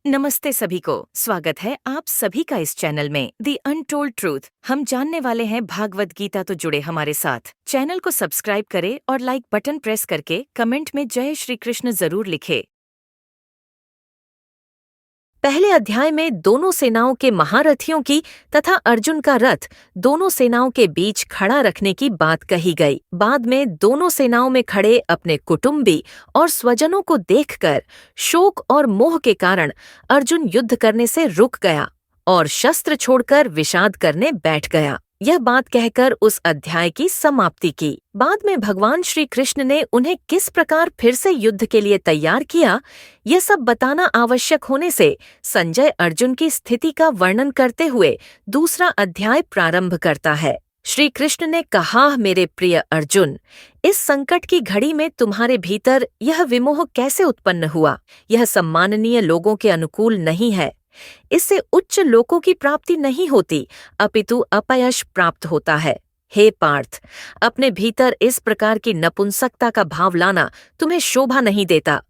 नमस्ते सभी को। स्वागत है आप सभी का इस चैनल में द अनटोल्ड ट्रूथ। हम जानने वाले हैं भागवत गीता, तो जुड़े हमारे साथ। चैनल को सब्सक्राइब करें और लाइक बटन प्रेस करके कमेंट में जय श्री कृष्ण जरूर लिखें। पहले अध्याय में दोनों सेनाओं के महारथियों की तथा अर्जुन का रथ दोनों सेनाओं के बीच खड़ा रखने की बात कही गई। बाद में दोनों सेनाओं में खड़े अपने कुटुंबी और स्वजनों को देखकर शोक और मोह के कारण अर्जुन युद्ध करने से रुक गया और शस्त्र छोड़कर विषाद करने बैठ गया। यह बात कहकर उस अध्याय की समाप्ति की। बाद में भगवान श्री कृष्ण ने उन्हें किस प्रकार फिर से युद्ध के लिए तैयार किया, यह सब बताना आवश्यक होने से संजय अर्जुन की स्थिति का वर्णन करते हुए दूसरा अध्याय प्रारंभ करता है। श्री कृष्ण ने कहा, मेरे प्रिय अर्जुन, इस संकट की घड़ी में तुम्हारे भीतर यह विमोह कैसे उत्पन्न हुआ? यह सम्माननीय लोगों के अनुकूल नहीं है। इससे उच्च लोकों की प्राप्ति नहीं होती, अपितु अपयश प्राप्त होता है। हे पार्थ, अपने भीतर इस प्रकार की नपुंसकता का भाव लाना तुम्हें शोभा नहीं देता।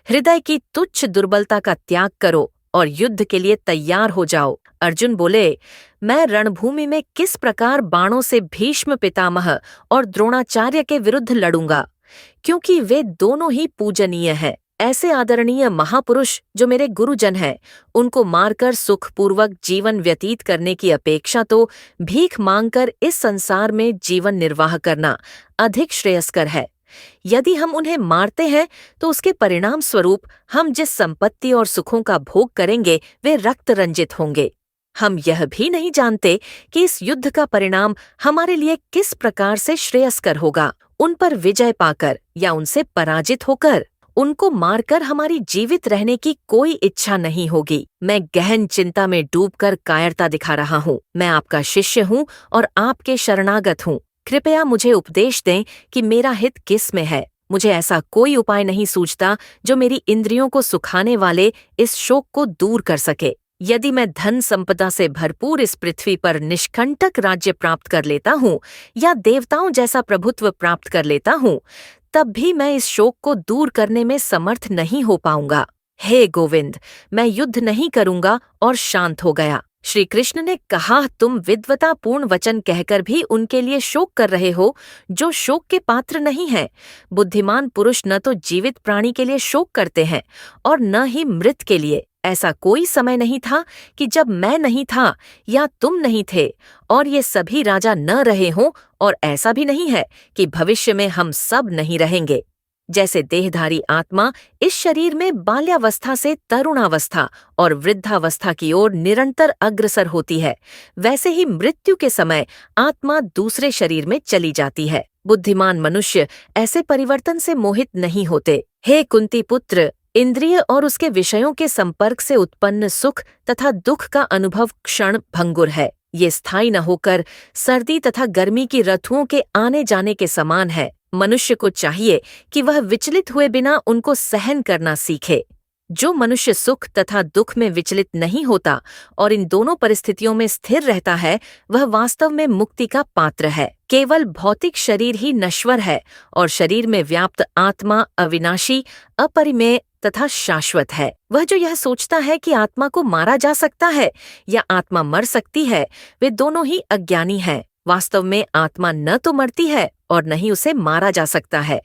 हृदय की तुच्छ दुर्बलता का त्याग करो और युद्ध के लिए तैयार हो जाओ। अर्जुन बोले, मैं रणभूमि में किस प्रकार बाणों से भीष्म पितामह और द्रोणाचार्य के विरुद्ध लड़ूंगा, क्योंकि वे दोनों ही पूजनीय हैं। ऐसे आदरणीय महापुरुष जो मेरे गुरुजन हैं, उनको मारकर सुखपूर्वक जीवन व्यतीत करने की अपेक्षा तो भीख मांगकर इस संसार में जीवन निर्वाह करना अधिक श्रेयस्कर है। यदि हम उन्हें मारते हैं तो उसके परिणाम स्वरूप हम जिस संपत्ति और सुखों का भोग करेंगे वे रक्त रंजित होंगे। हम यह भी नहीं जानते कि इस युद्ध का परिणाम हमारे लिए किस प्रकार से श्रेयस्कर होगा। उन पर विजय पाकर या उनसे पराजित होकर उनको मारकर हमारी जीवित रहने की कोई इच्छा नहीं होगी। मैं गहन चिंता में डूबकर कायरता दिखा रहा हूँ। मैं आपका शिष्य हूँ और आपके शरणागत हूँ। कृपया मुझे उपदेश दें कि मेरा हित किस में है। मुझे ऐसा कोई उपाय नहीं सूझता जो मेरी इंद्रियों को सुखाने वाले इस शोक को दूर कर सके। यदि मैं धन संपदा से भरपूर इस पृथ्वी पर निष्कंटक राज्य प्राप्त कर लेता हूँ या देवताओं जैसा प्रभुत्व प्राप्त कर लेता हूँ, तब भी मैं इस शोक को दूर करने में समर्थ नहीं हो पाऊंगा। हे गोविंद, मैं युद्ध नहीं करूंगा और शांत हो गया। श्री कृष्ण ने कहा, तुम विद्वतापूर्ण वचन कहकर भी उनके लिए शोक कर रहे हो जो शोक के पात्र नहीं है। बुद्धिमान पुरुष न तो जीवित प्राणी के लिए शोक करते हैं और न ही मृत के लिए। ऐसा कोई समय नहीं था कि जब मैं नहीं था या तुम नहीं थे और ये सभी राजा न रहे हों, और ऐसा भी नहीं है कि भविष्य में हम सब नहीं रहेंगे। जैसे देहधारी आत्मा इस शरीर में बाल्यावस्था से तरुणावस्था और वृद्धावस्था की ओर निरंतर अग्रसर होती है, वैसे ही मृत्यु के समय आत्मा दूसरे शरीर में चली जाती है। बुद्धिमान मनुष्य ऐसे परिवर्तन से मोहित नहीं होते। हे कुंती पुत्र, इंद्रिय और उसके विषयों के संपर्क से उत्पन्न सुख तथा दुख का अनुभव क्षण भंगुर है। ये स्थायी न होकर सर्दी तथा गर्मी की ऋतुओं के आने जाने के समान है। मनुष्य को चाहिए कि वह विचलित हुए बिना उनको सहन करना सीखे। जो मनुष्य सुख तथा दुख में विचलित नहीं होता और इन दोनों परिस्थितियों में स्थिर रहता है, वह वास्तव में मुक्ति का पात्र है। केवल भौतिक शरीर ही नश्वर है और शरीर में व्याप्त आत्मा अविनाशी, अपरिमेय तथा शाश्वत है। वह जो यह सोचता है कि आत्मा को मारा जा सकता है या आत्मा मर सकती है, वे दोनों ही अज्ञानी हैं। वास्तव में आत्मा न तो मरती है और न ही उसे मारा जा सकता है।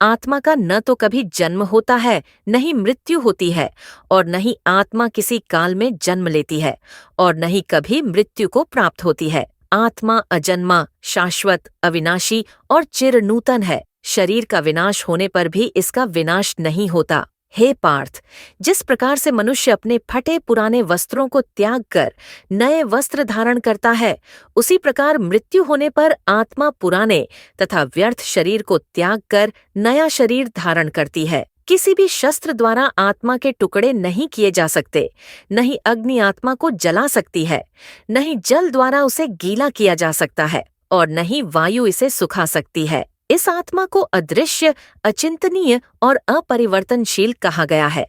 आत्मा का न तो कभी जन्म होता है, न ही मृत्यु होती है, और न ही आत्मा किसी काल में जन्म लेती है और न ही कभी मृत्यु को प्राप्त होती है। आत्मा अजन्मा, शाश्वत, अविनाशी और चिरनूतन है। शरीर का विनाश होने पर भी इसका विनाश नहीं होता। हे पार्थ, जिस प्रकार से मनुष्य अपने फटे पुराने वस्त्रों को त्याग कर नए वस्त्र धारण करता है, उसी प्रकार मृत्यु होने पर आत्मा पुराने तथा व्यर्थ शरीर को त्याग कर नया शरीर धारण करती है। किसी भी शस्त्र द्वारा आत्मा के टुकड़े नहीं किए जा सकते। न ही अग्नि आत्मा को जला सकती है, न ही जल द्वारा उसे गीला किया जा सकता है, और न ही वायु इसे सुखा सकती है। इस आत्मा को अदृश्य, अचिंतनीय और अपरिवर्तनशील कहा गया है।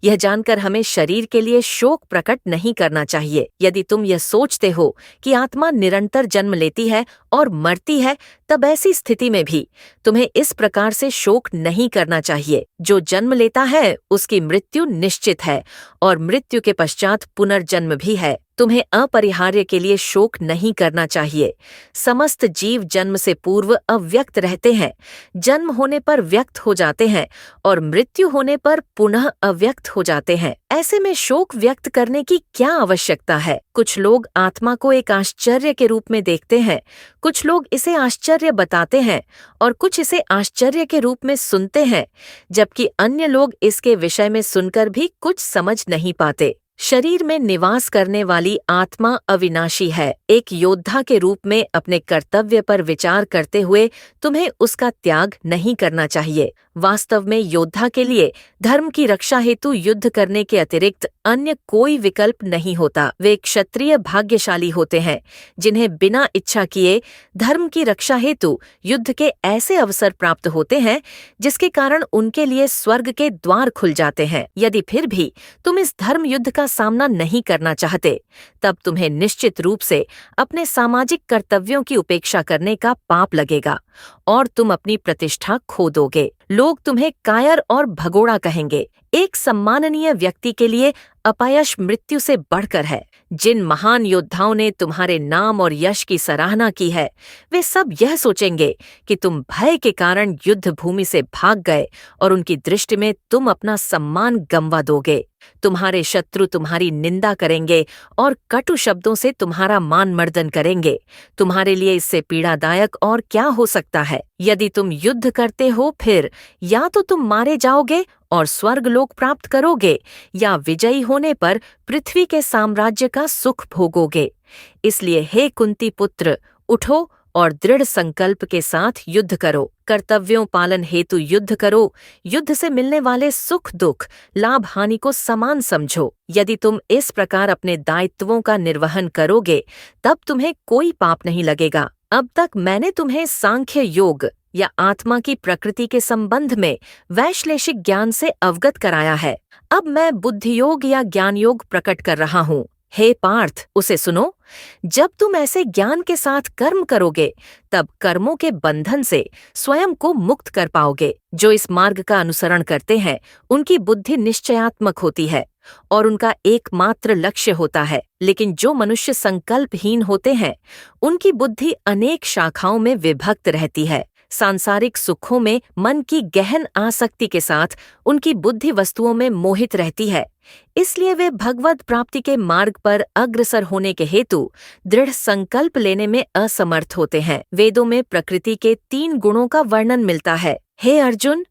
यह जानकर हमें शरीर के लिए शोक प्रकट नहीं करना चाहिए। यदि तुम यह सोचते हो कि आत्मा निरंतर जन्म लेती है और मरती है, तब ऐसी स्थिति में भी तुम्हें इस प्रकार से शोक नहीं करना चाहिए। जो जन्म लेता है उसकी मृत्यु निश्चित है और मृत्यु के पश्चात पुनर्जन्म भी है। तुम्हें अपरिहार्य के लिए शोक नहीं करना चाहिए। समस्त जीव जन्म से पूर्व अव्यक्त रहते हैं, जन्म होने पर व्यक्त हो जाते हैं और मृत्यु होने पर पुनः अव्यक्त हो जाते हैं। ऐसे में शोक व्यक्त करने की क्या आवश्यकता है? कुछ लोग आत्मा को एक आश्चर्य के रूप में देखते हैं, कुछ लोग इसे आश्चर्य बताते हैं और कुछ इसे आश्चर्य के रूप में सुनते हैं, जबकि अन्य लोग इसके विषय में सुनकर भी कुछ समझ नहीं पाते। शरीर में निवास करने वाली आत्मा अविनाशी है। एक योद्धा के रूप में अपने कर्तव्य पर विचार करते हुए तुम्हें उसका त्याग नहीं करना चाहिए। वास्तव में योद्धा के लिए धर्म की रक्षा हेतु युद्ध करने के अतिरिक्त अन्य कोई विकल्प नहीं होता। वे क्षत्रिय भाग्यशाली होते हैं जिन्हें बिना इच्छा किए धर्म की रक्षा हेतु युद्ध के ऐसे अवसर प्राप्त होते हैं जिसके कारण उनके लिए स्वर्ग के द्वार खुल जाते हैं। यदि फिर भी तुम इस धर्म युद्ध का सामना नहीं करना चाहते, तब तुम्हें निश्चित रूप से अपने सामाजिक कर्तव्यों की उपेक्षा करने का पाप लगेगा और तुम अपनी प्रतिष्ठा खो दोगे। लोग तुम्हें कायर और भगोड़ा कहेंगे। एक सम्माननीय व्यक्ति के लिए अपयश मृत्यु से बढ़कर है। जिन महान योद्धाओं ने तुम्हारे नाम और यश की सराहना की है, वे सब यह सोचेंगे कि तुम भय के कारण युद्ध भूमि से भाग गए और उनकी दृष्टि में तुम अपना सम्मान गंवा दोगे। तुम्हारे शत्रु तुम्हारी निंदा करेंगे और कटु शब्दों से तुम्हारा मान मर्दन करेंगे। तुम्हारे लिए इससे पीड़ादायक और क्या हो सकता है? यदि तुम युद्ध करते हो, फिर या तो तुम मारे जाओगे और स्वर्गलोक प्राप्त करोगे, या विजयी होने पर पृथ्वी के साम्राज्य का सुख भोगोगे। इसलिए हे कुंती पुत्र, उठो और दृढ़ संकल्प के साथ युद्ध करो। कर्तव्यों पालन हेतु युद्ध करो। युद्ध से मिलने वाले सुख दुख, लाभ हानि को समान समझो। यदि तुम इस प्रकार अपने दायित्वों का निर्वहन करोगे, तब तुम्हें कोई पाप नहीं लगेगा। अब तक मैंने तुम्हें सांख्य योग या आत्मा की प्रकृति के संबंध में वैश्लेषिक ज्ञान से अवगत कराया है। अब मैं बुद्धि योग या ज्ञान योग प्रकट कर रहा हूँ। हे पार्थ, उसे सुनो। जब तुम ऐसे ज्ञान के साथ कर्म करोगे, तब कर्मों के बंधन से स्वयं को मुक्त कर पाओगे। जो इस मार्ग का अनुसरण करते हैं, उनकी बुद्धि निश्चयात्मक होती है और उनका एकमात्र लक्ष्य होता है। लेकिन जो मनुष्य संकल्पहीन होते हैं, उनकी बुद्धि अनेक शाखाओं में विभक्त रहती है। सांसारिक सुखों में मन की गहन आसक्ति के साथ उनकी बुद्धि वस्तुओं में मोहित रहती है। इसलिए वे भगवत प्राप्ति के मार्ग पर अग्रसर होने के हेतु दृढ़ संकल्प लेने में असमर्थ होते हैं। वेदों में प्रकृति के 3 गुणों का वर्णन मिलता है। हे अर्जुन,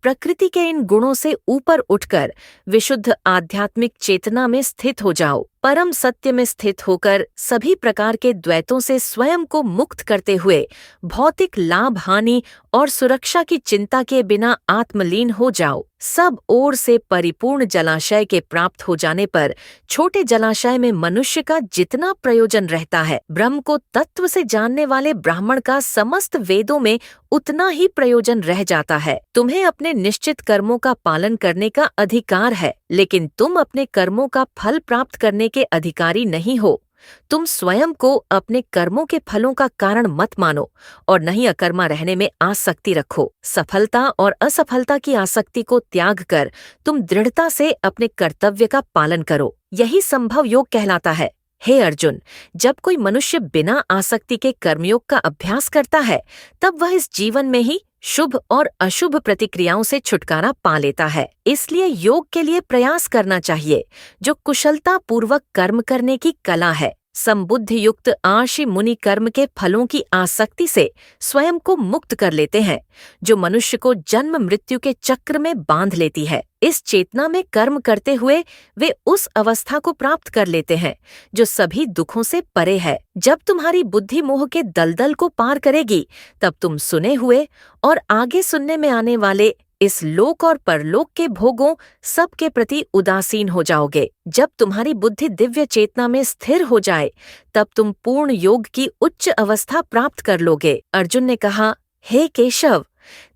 प्रकृति के इन गुणों से ऊपर उठकर विशुद्ध आध्यात्मिक चेतना में स्थित हो जाओ। परम सत्य में स्थित होकर सभी प्रकार के द्वैतों से स्वयं को मुक्त करते हुए भौतिक लाभ हानि और सुरक्षा की चिंता के बिना आत्मलीन हो जाओ। सब ओर से परिपूर्ण जलाशय के प्राप्त हो जाने पर छोटे जलाशय में मनुष्य का जितना प्रयोजन रहता है, ब्रह्म को तत्व से जानने वाले ब्राह्मण का समस्त वेदों में उतना ही प्रयोजन रह जाता है। तुम्हें अपने निश्चित कर्मों का पालन करने का अधिकार है, लेकिन तुम अपने कर्मों का फल प्राप्त करने के अधिकारी नहीं हो। तुम स्वयं को अपने कर्मों के फलों का कारण मत मानो और न ही अकर्मा रहने में आसक्ति रखो। सफलता और असफलता की आसक्ति को त्याग कर तुम दृढ़ता से अपने कर्तव्य का पालन करो। यही संभव योग कहलाता है। हे अर्जुन, जब कोई मनुष्य बिना आसक्ति के कर्मयोग का अभ्यास करता है, तब वह इस जीवन में ही शुभ और अशुभ प्रतिक्रियाओं से छुटकारा पा लेता है। इसलिए योग के लिए प्रयास करना चाहिए, जो कुशलता पूर्वक कर्म करने की कला है। संबुद्धि युक्त आशी मुनि कर्म के फलों की आसक्ति से स्वयं को मुक्त कर लेते हैं, जो मनुष्य को जन्म मृत्यु के चक्र में बांध लेती है। इस चेतना में कर्म करते हुए वे उस अवस्था को प्राप्त कर लेते हैं जो सभी दुखों से परे है। जब तुम्हारी बुद्धि मोह के दलदल को पार करेगी, तब तुम सुने हुए और आगे सुनने में आने वाले इस लोक और परलोक के भोगों सब के प्रति उदासीन हो जाओगे। जब तुम्हारी बुद्धि दिव्य चेतना में स्थिर हो जाए, तब तुम पूर्ण योग की उच्च अवस्था प्राप्त कर लोगे। अर्जुन ने कहा, हे केशव,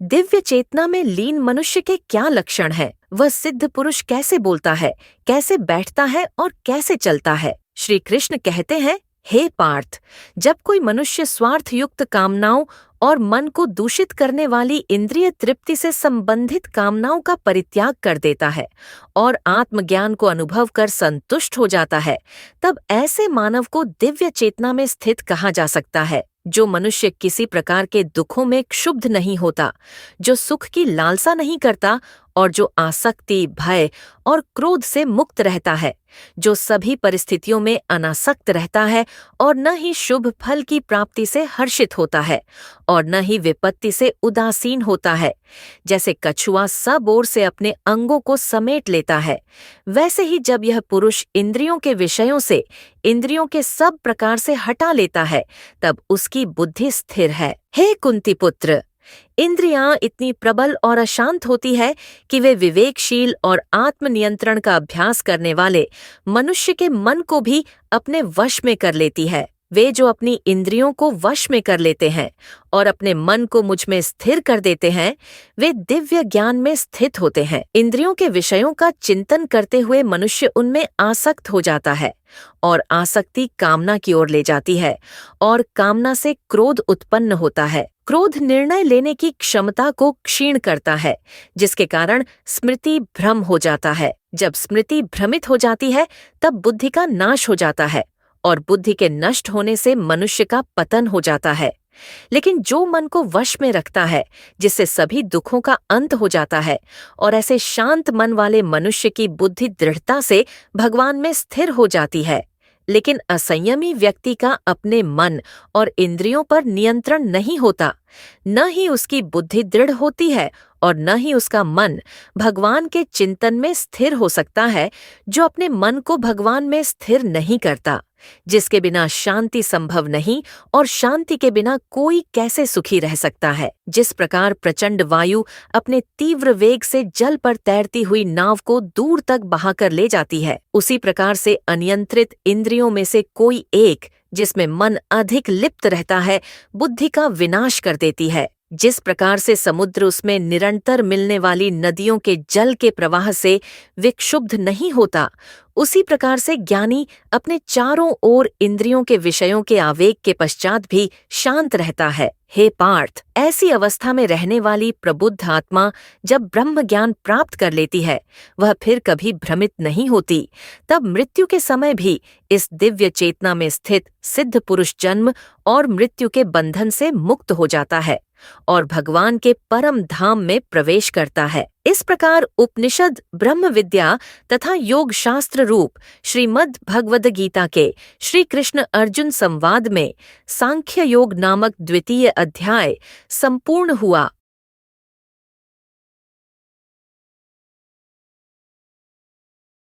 दिव्य चेतना में लीन मनुष्य के क्या लक्षण हैं? वह सिद्ध पुरुष कैसे बोलता है, कैसे बैठता है और कैसे चलता है? श्री कृष्ण कहते हैं, हे पार्थ, जब कोई मनुष्य स्वार्थयुक्त कामनाओं और मन को दूषित करने वाली इंद्रिय तृप्ति से संबंधित कामनाओं का परित्याग कर देता है और आत्मज्ञान को अनुभव कर संतुष्ट हो जाता है, तब ऐसे मानव को दिव्य चेतना में स्थित कहा जा सकता है। जो मनुष्य किसी प्रकार के दुखों में क्षुब्ध नहीं होता, जो सुख की लालसा नहीं करता और जो आसक्ति, भय और क्रोध से मुक्त रहता है, जो सभी परिस्थितियों में अनासक्त रहता है और न ही शुभ फल की प्राप्ति से हर्षित होता है और न ही विपत्ति से उदासीन होता है। जैसे कछुआ सब ओर से अपने अंगों को समेट लेता है, वैसे ही जब यह पुरुष इंद्रियों के विषयों से इंद्रियों के सब प्रकार से हटा लेता है, तब उसकी बुद्धि स्थिर है। हे कुंती पुत्र, इंद्रियां इतनी प्रबल और अशांत होती है कि वे विवेकशील और आत्मनियंत्रण का अभ्यास करने वाले मनुष्य के मन को भी अपने वश में कर लेती है। वे जो अपनी इंद्रियों को वश में कर लेते हैं और अपने मन को मुझ में स्थिर कर देते हैं, वे दिव्य ज्ञान में स्थित होते हैं। इंद्रियों के विषयों का चिंतन करते हुए मनुष्य उनमें आसक्त हो जाता है और आसक्ति कामना की ओर ले जाती है और कामना से क्रोध उत्पन्न होता है। क्रोध निर्णय लेने की क्षमता को क्षीण करता है, जिसके कारण स्मृति भ्रम हो जाता है। जब स्मृति भ्रमित हो जाती है, तब बुद्धि का नाश हो जाता है और बुद्धि के नष्ट होने से मनुष्य का पतन हो जाता है। लेकिन जो मन को वश में रखता है, जिससे सभी दुखों का अंत हो जाता है, और ऐसे शांत मन वाले मनुष्य की बुद्धि दृढ़ता से भगवान में स्थिर हो जाती है। लेकिन असंयमी व्यक्ति का अपने मन और इंद्रियों पर नियंत्रण नहीं होता। न ही उसकी बुद्धि दृढ़ होती है और न ही उसका मन भगवान के चिंतन में स्थिर हो सकता है, जो अपने मन को भगवान में स्थिर नहीं करता, जिसके बिना शांति संभव नहीं और शांति के बिना कोई कैसे सुखी रह सकता है। जिस प्रकार प्रचंड वायु अपने तीव्र वेग से जल पर तैरती हुई नाव को दूर तक बहाकर ले जाती है, उसी प्रकार से अनियंत्रित इंद्रियों में से कोई एक, जिसमें मन अधिक लिप्त रहता है, बुद्धि का विनाश कर देती है। जिस प्रकार से समुद्र उसमें निरंतर मिलने वाली नदियों के जल के प्रवाह से विक्षुब्ध नहीं होता, उसी प्रकार से ज्ञानी अपने चारों ओर इंद्रियों के विषयों के आवेग के पश्चात भी शांत रहता है। हे पार्थ, ऐसी अवस्था में रहने वाली प्रबुद्ध आत्मा जब ब्रह्म ज्ञान प्राप्त कर लेती है, वह फिर कभी भ्रमित नहीं होती। तब मृत्यु के समय भी इस दिव्य चेतना में स्थित सिद्ध पुरुष जन्म और मृत्यु के बंधन से मुक्त हो जाता है और भगवान के परम धाम में प्रवेश करता है। इस प्रकार उपनिषद, ब्रह्म विद्या तथा योग शास्त्र रूप श्रीमद् भगवद गीता के श्री कृष्ण अर्जुन संवाद में सांख्य योग नामक द्वितीय अध्याय संपूर्ण हुआ।